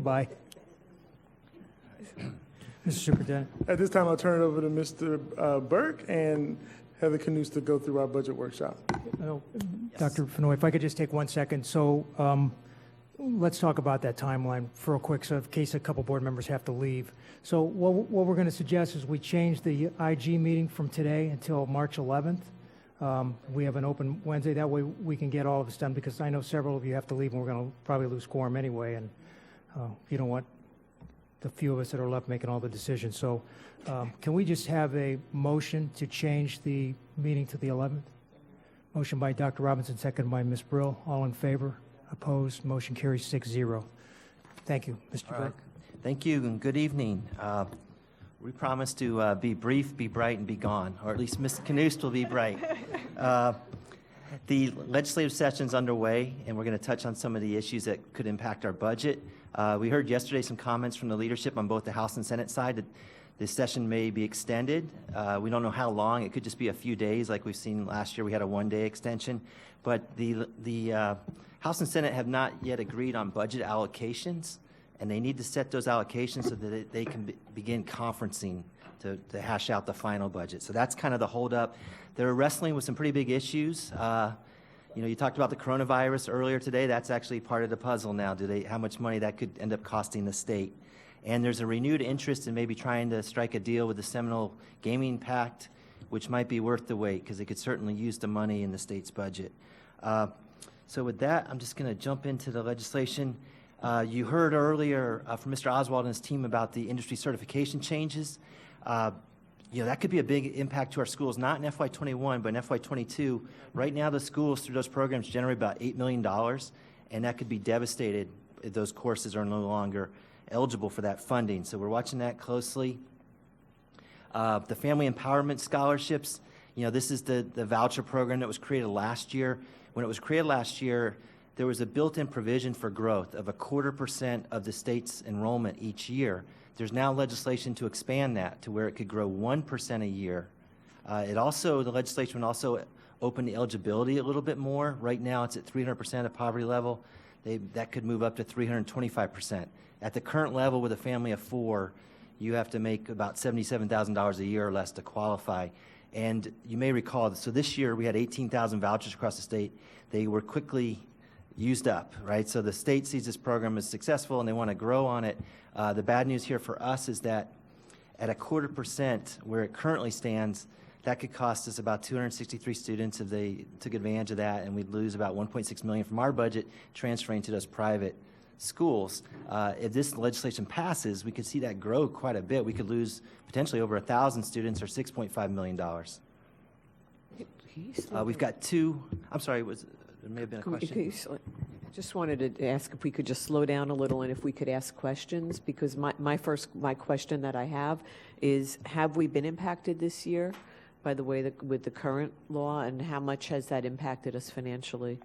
Goodbye. Mr. Superintendent. At this time, I'll turn it over to Mr. Burke and Heather Canoes to go through our budget workshop. Dr. Fenoy, if I could just take 1 second. So let's talk about that timeline for a quick, so in case a couple board members have to leave. So what we're going to suggest is we change the IG meeting from today until March 11th. We have an open Wednesday. That way we can get all of this done, because I know several of you have to leave and we're going to probably lose quorum anyway. And you don't want the few of us that are left making all the decisions. So can we just have a motion to change the meeting to the 11th? Motion by Dr. Robinson, second by Ms. Brill. All in favor? Opposed? Motion carries 6-0. Thank you, Mr. Burke. Thank you, and good evening. We promise to be brief, be bright, and be gone, or at least Ms. Canoes will be bright. The legislative session's underway, and we're going to touch on some of the issues that could impact our budget. We heard yesterday some comments from the leadership on both the House and Senate side that this session may be extended. We don't know how long. It could just be a few days, like we've seen last year. We had a one-day extension. But the House and Senate have not yet agreed on budget allocations, and they need to set those allocations so that they can begin conferencing to hash out the final budget. So that's kind of the holdup. They're wrestling with some pretty big issues. You talked about the coronavirus earlier today. That's actually part of the puzzle now. How much money that could end up costing the state? And there's a renewed interest in maybe trying to strike a deal with the Seminole Gaming Pact, which might be worth the wait, because they could certainly use the money in the state's budget. So with that, I'm just going to jump into the legislation. You heard earlier from Mr. Oswald and his team about the industry certification changes. That could be a big impact to our schools, not in FY21, but in FY22. Right now, the schools through those programs generate about $8 million, and that could be devastated if those courses are no longer eligible for that funding. So we're watching that closely. The Family Empowerment Scholarships, this is the voucher program that was created last year. When it was created last year, there was a built-in provision for growth of 0.25% of the state's enrollment each year. There's now legislation to expand that to where it could grow 1% a year. The legislation would also open the eligibility a little bit more. Right now, it's at 300% of poverty level. That could move up to 325%. At the current level with a family of 4, you have to make about $77,000 a year or less to qualify. And you may recall, so this year we had 18,000 vouchers across the state. They were quickly used up, right? So the state sees this program as successful and they want to grow on it. The bad news here for us is that at 0.25%, where it currently stands, that could cost us about 263 students if they took advantage of that, and we'd lose about $1.6 million from our budget transferring to those private schools. If this legislation passes, we could see that grow quite a bit. We could lose potentially over 1,000 students, or $6.5 million. We've got two. I'm sorry, there may have been a question. Just wanted to ask if we could just slow down a little and if we could ask questions, because my question that I have is, have we been impacted this year by the way with the current law, and how much has that impacted us financially?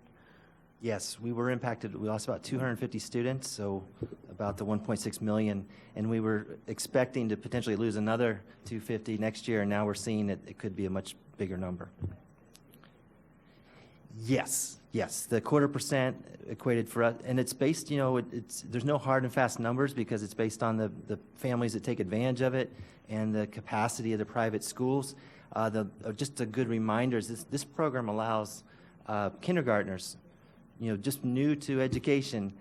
Yes, we were impacted. We lost about 250 students, so about the 1.6 million, and we were expecting to potentially lose another 250 next year, and now we're seeing that it could be a much bigger number. Yes, the 0.25% equated for us, and it's based, there's no hard and fast numbers because it's based on the families that take advantage of it and the capacity of the private schools. Just a good reminder is this program allows kindergartners, just new to education,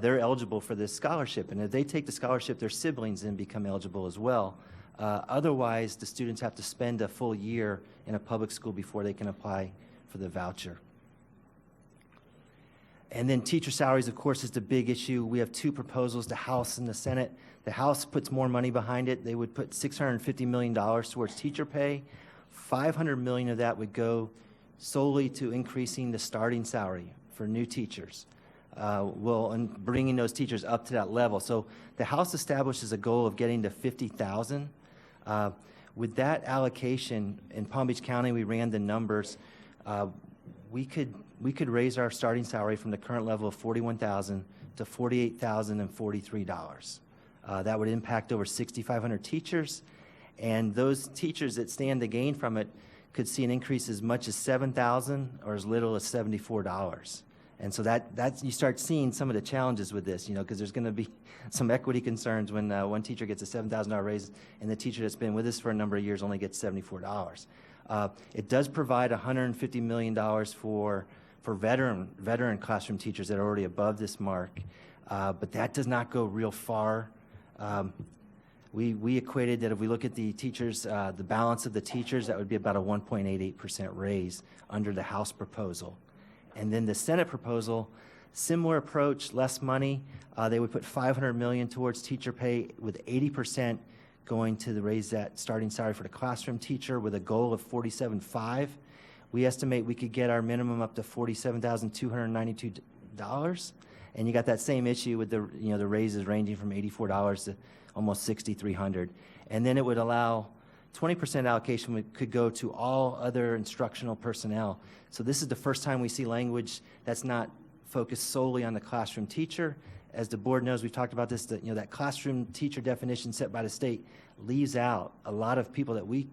they're eligible for this scholarship. And if they take the scholarship, their siblings then become eligible as well. Otherwise, the students have to spend a full year in a public school before they can apply for the voucher. And then teacher salaries, of course, is the big issue. We have two proposals, the House and the Senate. The House puts more money behind it. They would put $650 million towards teacher pay. $500 million of that would go solely to increasing the starting salary for new teachers, and bringing those teachers up to that level. So the House establishes a goal of getting to 50,000. With that allocation in Palm Beach County, we ran the numbers. We could raise our starting salary from the current level of $41,000 to $48,043. That would impact over 6,500 teachers, and those teachers that stand to gain from it could see an increase as much as $7,000 or as little as $74. And so that's you start seeing some of the challenges with this, because there's going to be some equity concerns when one teacher gets a $7,000 raise and the teacher that's been with us for a number of years only gets $74. It does provide $150 million for veteran classroom teachers that are already above this mark, but that does not go real far. We equated that if we look at the teachers, the balance of the teachers, that would be about a 1.88% raise under the House proposal. And then the Senate proposal, similar approach, less money. They would put $500 million towards teacher pay, with 80% going to raise that starting salary for the classroom teacher, with a goal of $47,500. We estimate we could get our minimum up to $47,292, and you got that same issue with the raises ranging from $84 to almost $6,300. And then it would allow 20% allocation could go to all other instructional personnel. So this is the first time we see language that's not focused solely on the classroom teacher. As the board knows, we've talked about this, that classroom teacher definition set by the state leaves out a lot of people that we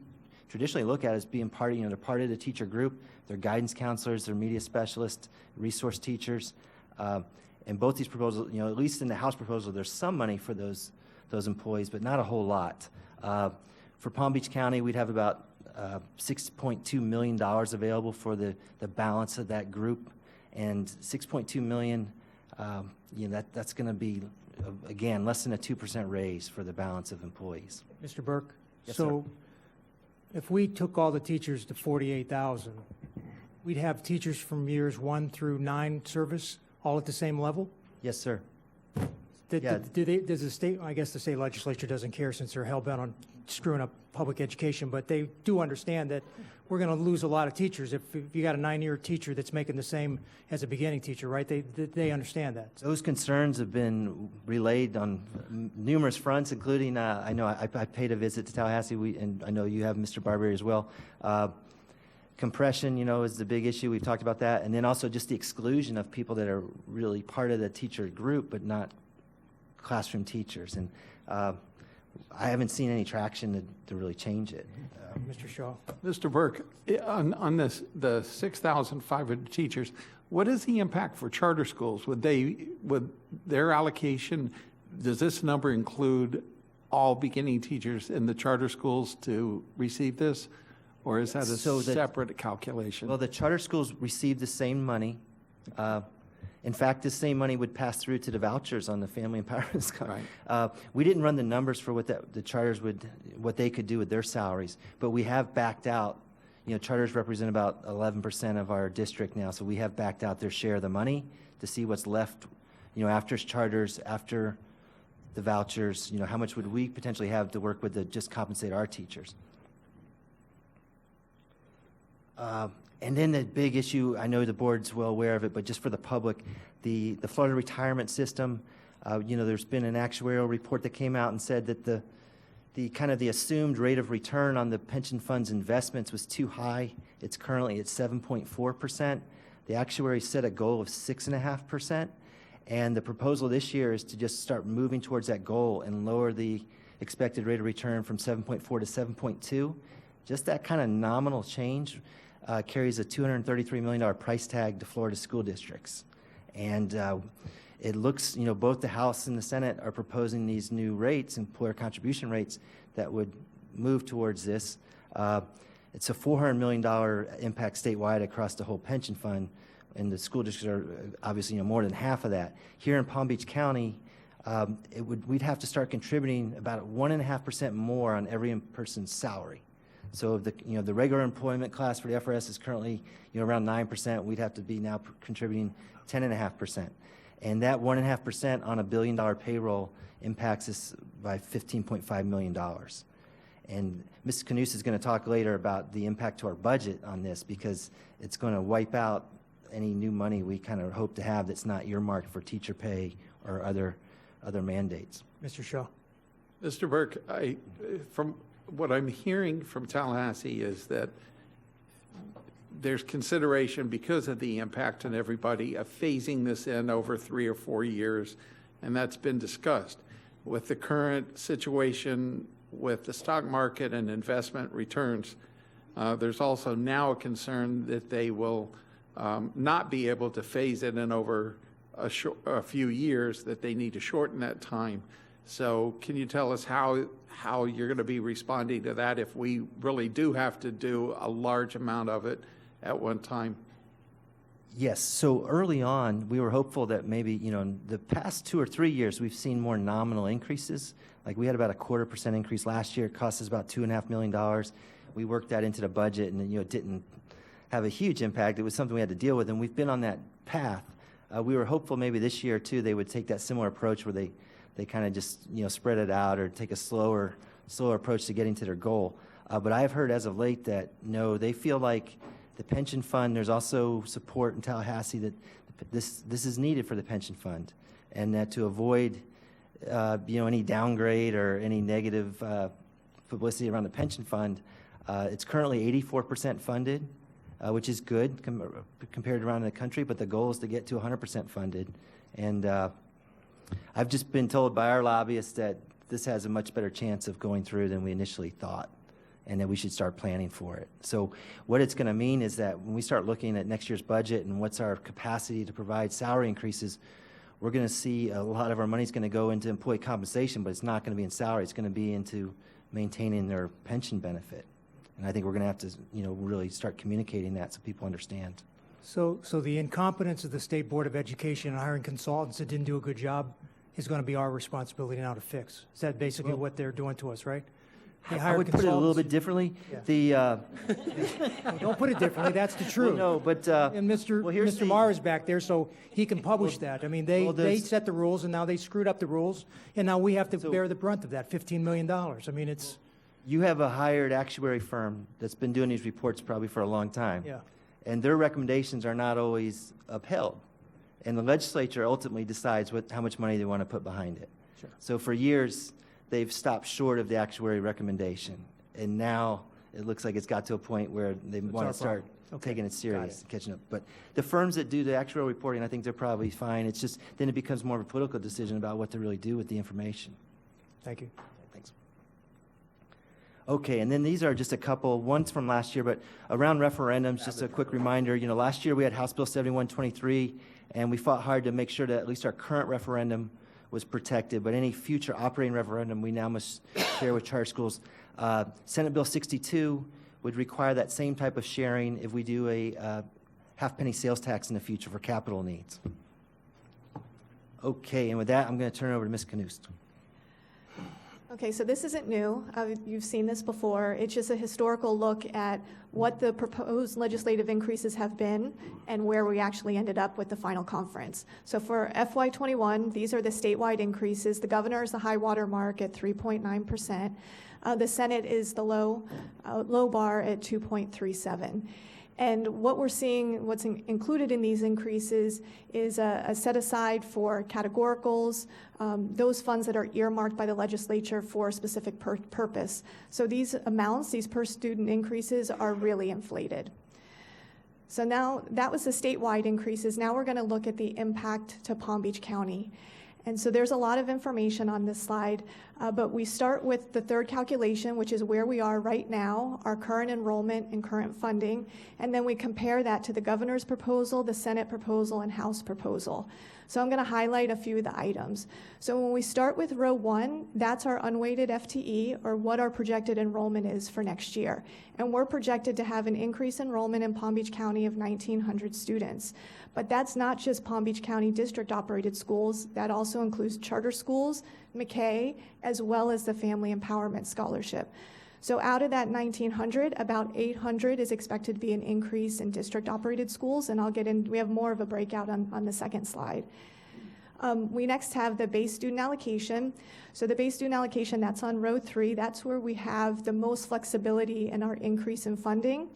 traditionally look at as being they're part of the teacher group. They're guidance counselors, they're media specialists, resource teachers. And both these proposals, at least in the House proposal, there's some money for those employees, but not a whole lot. For Palm Beach County, we'd have about $6.2 million available for the balance of that group, and $6.2 million, that's going to be, again, less than a 2% raise for the balance of employees. Mr. Burke? Yes, so sir. If we took all the teachers to 48,000, we'd have teachers from years 1 through 9 service all at the same level? Yes, sir. Does the state, I guess the state legislature doesn't care since they're hell-bent on screwing up public education, but they do understand that we're going to lose a lot of teachers if you got a 9-year teacher that's making the same as a beginning teacher, right? They understand that. Those concerns have been relayed on numerous fronts, including, I know I paid a visit to Tallahassee, and I know you have, Mr. Barbieri, as well. Compression, is the big issue. We've talked about that. And then also just the exclusion of people that are really part of the teacher group, but not classroom teachers. And I haven't seen any traction to really change it. Mr. Shaw. Mr. Burke, on this, the 6,500 teachers, what is the impact for charter schools? Would their allocation, does this number include all beginning teachers in the charter schools to receive this? Or is that a separate calculation? Well, the charter schools receive the same money. In fact, this same money would pass through to the vouchers on the Family Empowerment Card. Right. We didn't run the numbers for what the charters what they could do with their salaries, but we have backed out. Charters represent about 11% of our district now, so we have backed out their share of the money to see what's left. After charters, after the vouchers, how much would we potentially have to work with to just compensate our teachers? And then the big issue, I know the board's well aware of it, but just for the public, the Florida retirement system, there's been an actuarial report that came out and said that the assumed rate of return on the pension fund's investments was too high. It's currently at 7.4%. The actuary set a goal of 6.5%, and the proposal this year is to just start moving towards that goal and lower the expected rate of return from 7.4 to 7.2. Just that kind of nominal change carries a $233 million price tag to Florida school districts. And it looks, both the House and the Senate are proposing these new rates, employer contribution rates, that would move towards this. It's a $400 million impact statewide across the whole pension fund, and the school districts are obviously more than half of that. Here in Palm Beach County, we'd have to start contributing about 1.5% more on every person's salary. So the regular employment class for the FRS is currently around 9%. We'd have to be now contributing 10.5%, and that 1.5% on $1 billion payroll impacts us by $15.5 million. And Ms. Canus is going to talk later about the impact to our budget on this, because it's going to wipe out any new money we kind of hope to have that's not earmarked for teacher pay or other mandates. Mr. Shaw. Mr. Burke, from what I'm hearing from Tallahassee is that there's consideration, because of the impact on everybody, of phasing this in over 3 or 4 years, and that's been discussed. With the current situation with the stock market and investment returns, there's also now a concern that they will not be able to phase it in over a few years, that they need to shorten that time. So can you tell us how you're going to be responding to that if we really do have to do a large amount of it at one time? Yes, so early on, we were hopeful that maybe, in the past 2 or 3 years, we've seen more nominal increases. Like we had about a 0.25% increase last year. It cost us about $2.5 million. We worked that into the budget, and it didn't have a huge impact. It was something we had to deal with, and we've been on that path. We were hopeful maybe this year, too, they would take that similar approach where they kind of just, spread it out or take a slower approach to getting to their goal. But I have heard as of late that, no, they feel like the pension fund, there's also support in Tallahassee that this is needed for the pension fund, and that to avoid, any downgrade or any negative publicity around the pension fund, it's currently 84% funded, which is good compared around the country, but the goal is to get to 100% funded. And I've just been told by our lobbyists that this has a much better chance of going through than we initially thought, and that we should start planning for it. So what it's going to mean is that when we start looking at next year's budget and what's our capacity to provide salary increases, we're going to see a lot of our money is going to go into employee compensation, but it's not going to be in salary. It's going to be into maintaining their pension benefit. And I think we're going to have to, really start communicating that so people understand. So the incompetence of the State Board of Education in hiring consultants that didn't do a good job is going to be our responsibility now to fix. Is that basically what they're doing to us, right? They I hire would put it a little bit differently. Yeah. Don't put it differently. That's the truth. Well, no, but And Mr. Marr is back there, so he can publish that. I mean, they set the rules, and now they screwed up the rules, and now we have to bear the brunt of that, $15 million. I mean, it's... You have a hired actuary firm that's been doing these reports probably for a long time. Yeah. And their recommendations are not always upheld. And the legislature ultimately decides how much money they want to put behind it. Sure. So for years, they've stopped short of the actuary recommendation. And now it looks like it's got to a point where they want to start taking it serious and catching up. But the firms that do the actuarial reporting, I think they're probably fine. It's just then it becomes more of a political decision about what to really do with the information. Thank you. Thanks. Okay, and then these are just a couple, one's from last year, but around referendums, just a quick reminder, last year we had House Bill 7123, and we fought hard to make sure that at least our current referendum was protected, but any future operating referendum we now must share with charter schools. Senate Bill 62 would require that same type of sharing if we do a half-penny sales tax in the future for capital needs. Okay, and with that, I'm going to turn it over to Ms. Knust. Okay, so this isn't new. You've seen this before. It's just a historical look at what the proposed legislative increases have been and where we actually ended up with the final conference. So for FY21, these are the statewide increases. The governor is the high water mark at 3.9%. The Senate is the low bar at 2.37. And what we're seeing, what's included in these increases is a set aside for categoricals, those funds that are earmarked by the legislature for a specific purpose. So these amounts, these per student increases, are really inflated. So now that was the statewide increases. Now we're going to look at the impact to Palm Beach County. And so there's a lot of information on this slide, but we start with the third calculation, which is where we are right now, our current enrollment and current funding, and then we compare that to the governor's proposal, the Senate proposal, and House proposal. So I'm going to highlight a few of the items. So when we start with row 1, that's our unweighted FTE, or what our projected enrollment is for next year. And we're projected to have an increased enrollment in Palm Beach County of 1,900 students. But that's not just Palm Beach County district-operated schools. That also includes charter schools, McKay, as well as the Family Empowerment Scholarship. So out of that 1,900, about 800 is expected to be an increase in district-operated schools, and we have more of a breakout on the second slide. We next have the base student allocation. So the base student allocation, that's on row 3. That's where we have the most flexibility in our increase in funding.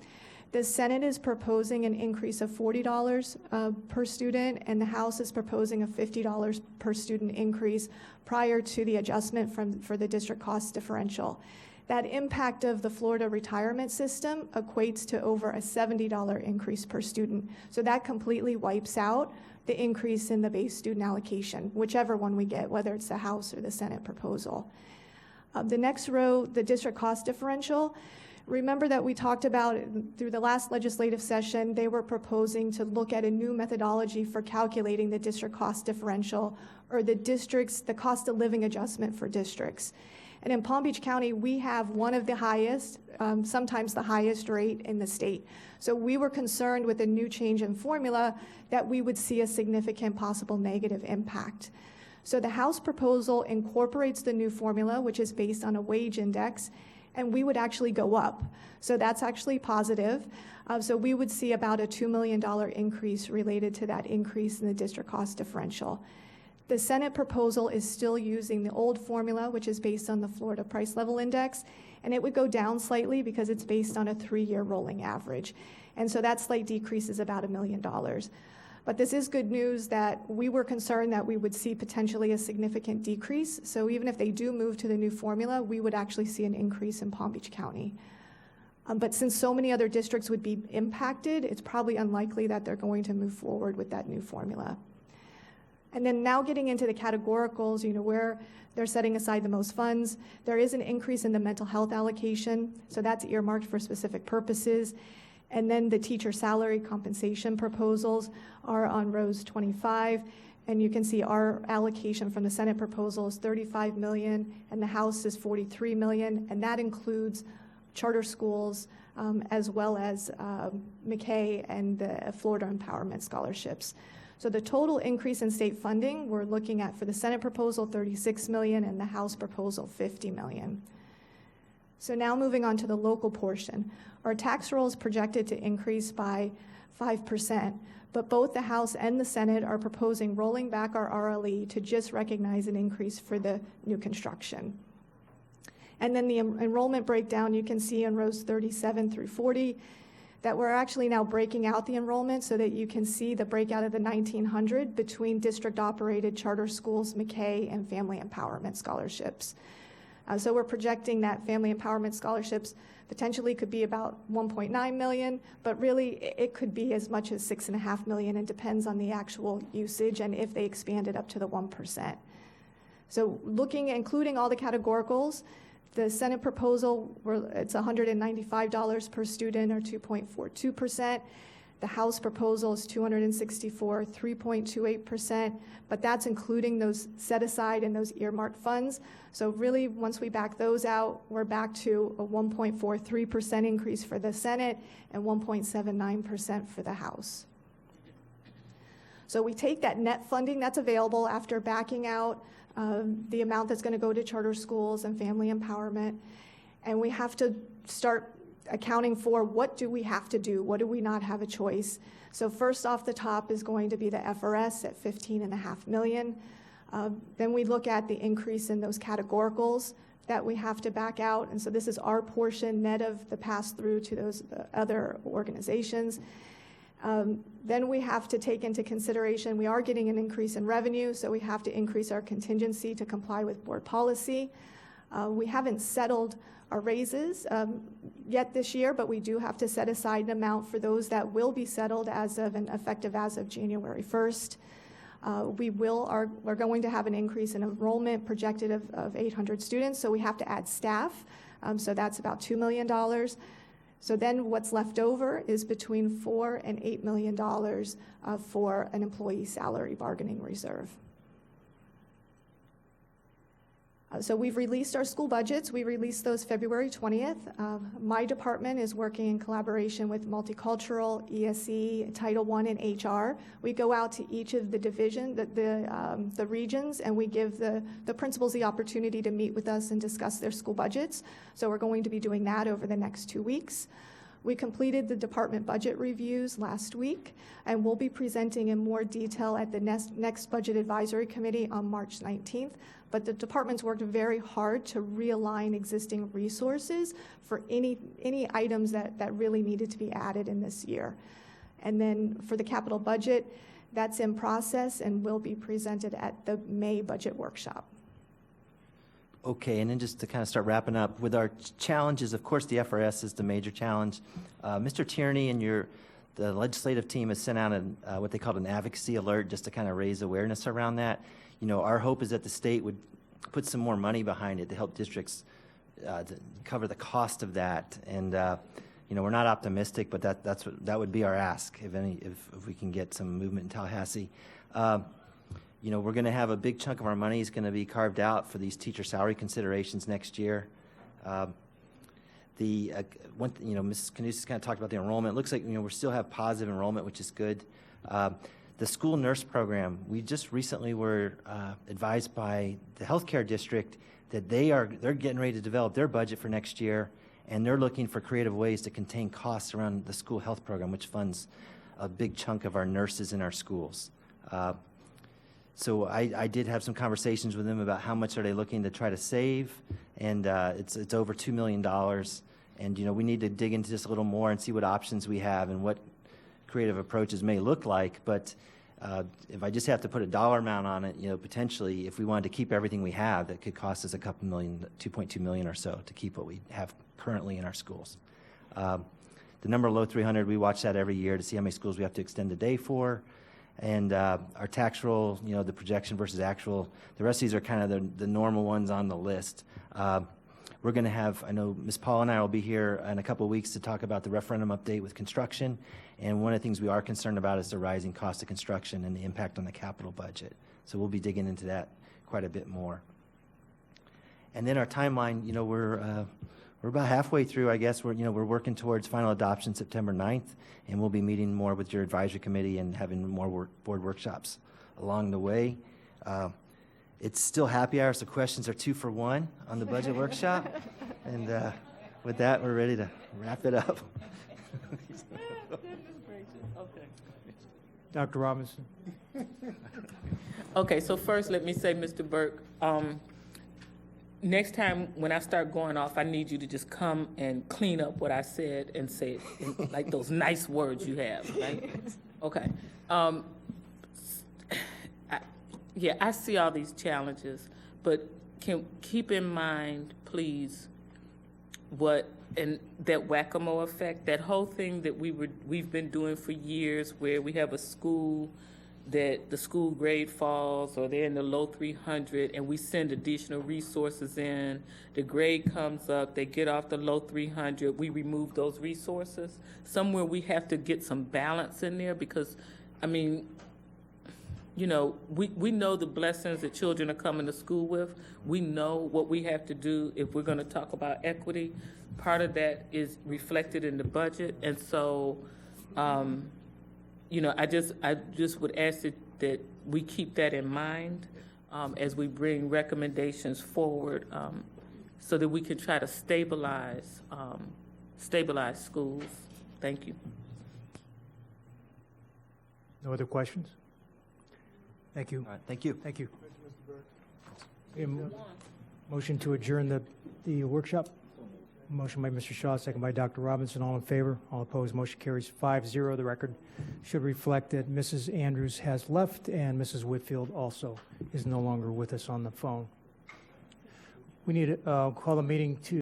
The Senate is proposing an increase of $40 per student, and the House is proposing a $50 per student increase prior to the adjustment for the district cost differential. That impact of the Florida retirement system equates to over a $70 increase per student. So that completely wipes out the increase in the base student allocation, whichever one we get, whether it's the House or the Senate proposal. The next row, the district cost differential, Remember that we talked about through the last legislative session, they were proposing to look at a new methodology for calculating the district cost differential, or the cost of living adjustment for districts. And in Palm Beach County, we have one of the highest, sometimes the highest rate in the state. So we were concerned with a new change in formula that we would see a significant possible negative impact. So the House proposal incorporates the new formula, which is based on a wage index, and we would actually go up. So that's actually positive. So we would see about a $2 million increase related to that increase in the district cost differential. The Senate proposal is still using the old formula, which is based on the Florida Price Level Index, and it would go down slightly because it's based on a 3-year rolling average. And so that slight decrease is about $1 million. But this is good news that we were concerned that we would see potentially a significant decrease. So even if they do move to the new formula, we would actually see an increase in Palm Beach County. But since so many other districts would be impacted, it's probably unlikely that they're going to move forward with that new formula. And then now getting into the categoricals, where they're setting aside the most funds, there is an increase in the mental health allocation, so that's earmarked for specific purposes. And then the teacher salary compensation proposals are on rows 25, and you can see our allocation from the Senate proposal is $35 million, and the House is $43 million, and that includes charter schools, as well as McKay and the Florida Empowerment Scholarships. So the total increase in state funding, we're looking at for the Senate proposal, $36 million, and the House proposal, $50 million. So now moving on to the local portion. Our tax roll is projected to increase by 5%, but both the House and the Senate are proposing rolling back our RLE to just recognize an increase for the new construction. And then the enrollment breakdown, you can see in rows 37 through 40, that we're actually now breaking out the enrollment so that you can see the breakout of the 1,900 between district-operated charter schools, McKay, and Family Empowerment Scholarships. So we're projecting that Family Empowerment Scholarships potentially could be about 1.9 million, but really it could be as much as 6.5 million. It depends on the actual usage and if they expand it up to the 1%. So including all the categoricals, the Senate proposal, it's $195 per student, or 2.42%. The House proposal is $264, 3.28%, but that's including those set aside and those earmarked funds. So really, once we back those out, we're back to a 1.43% increase for the Senate and 1.79% for the House. So we take that net funding that's available after backing out the amount that's going to go to charter schools and family empowerment, and we have to start accounting for what do we have to do, what do we not have a choice. So first off the top is going to be the FRS at $15.5 million. Then we look at the increase in those categoricals that we have to back out, and so this is our portion net of the pass-through to those other organizations. Then we have to take into consideration, we are getting an increase in revenue, so we have to increase our contingency to comply with board policy. We haven't settled our raises yet this year, but we do have to set aside an amount for those that will be settled as of and effective as of January 1st. We're going to have an increase in enrollment projected of 800 students, so we have to add staff, so that's about $2 million. So then what's left over is between $4 and $8 million for an employee salary bargaining reserve. So we've released our school budgets. We released those February 20th. My department is working in collaboration with Multicultural, ESE, Title I, and HR. We go out to each of the the regions, and we give the principals the opportunity to meet with us and discuss their school budgets. So we're going to be doing that over the next 2 weeks. We completed the department budget reviews last week, and we'll be presenting in more detail at the next Budget Advisory Committee on March 19th. But the department's worked very hard to realign existing resources for any items that really needed to be added in this year. And then for the capital budget, that's in process and will be presented at the May budget workshop. Okay, and then just to kind of start wrapping up, with our challenges, of course, the FRS is the major challenge. Mr. Tierney and the legislative team has sent out what they called an advocacy alert just to kind of raise awareness around that. Our hope is that the state would put some more money behind it to help districts to cover the cost of that. And, we're not optimistic, but that would be our ask if we can get some movement in Tallahassee. We're going to have a big chunk of our money is going to be carved out for these teacher salary considerations next year. Mrs. Canusis kind of talked about the enrollment. It looks like, we still have positive enrollment, which is good. The school nurse program, we just recently were advised by the healthcare district that they're getting ready to develop their budget for next year, and they're looking for creative ways to contain costs around the school health program, which funds a big chunk of our nurses in our schools. So I did have some conversations with them about how much are they looking to try to save, and it's over $2 million. And we need to dig into this a little more and see what options we have and what creative approaches may look like. But if I just have to put a dollar amount on it, potentially if we wanted to keep everything we have, that could cost us a couple million, 2.2 million or so to keep what we have currently in our schools. The number low 300, we watch that every year to see how many schools we have to extend a day for. And our tax roll, the projection versus actual, the rest of these are kind of the normal ones on the list. We're going to have, I know Ms. Paul and I will be here in a couple of weeks to talk about the referendum update with construction. And one of the things we are concerned about is the rising cost of construction and the impact on the capital budget. So we'll be digging into that quite a bit more. And then our timeline, we're about halfway through, I guess. We're working towards final adoption September 9th, and we'll be meeting more with your advisory committee and having more board workshops along the way. It's still happy hour, so questions are 2 for 1 on the budget workshop. And with that, we're ready to wrap it up. Dr. Robinson. Okay, so first let me say, Mr. Burke, next time when I start going off, I need you to just come and clean up what I said and say it in, like those nice words you have, right? Okay. I see all these challenges, but keep in mind, please, that whack-a-mole effect, that whole thing that we've been doing for years, where we have a school that the school grade falls or they're in the low 300 and we send additional resources in, the grade comes up, they get off the low 300, we remove those resources. Somewhere we have to get some balance in there because, we know the blessings that children are coming to school with. We know what we have to do if we're going to talk about equity. Part of that is reflected in the budget. And so, I just would ask that we keep that in mind as we bring recommendations forward so that we can try to stabilize schools. Thank you. No other questions? Thank you. All right, thank you. Thank you. Motion to adjourn the workshop. Motion by Mr. Shaw, second by Dr. Robinson. All in favor? All opposed? Motion carries 5-0. The record should reflect that Mrs. Andrews has left and Mrs. Whitfield also is no longer with us on the phone. We need to call the meeting to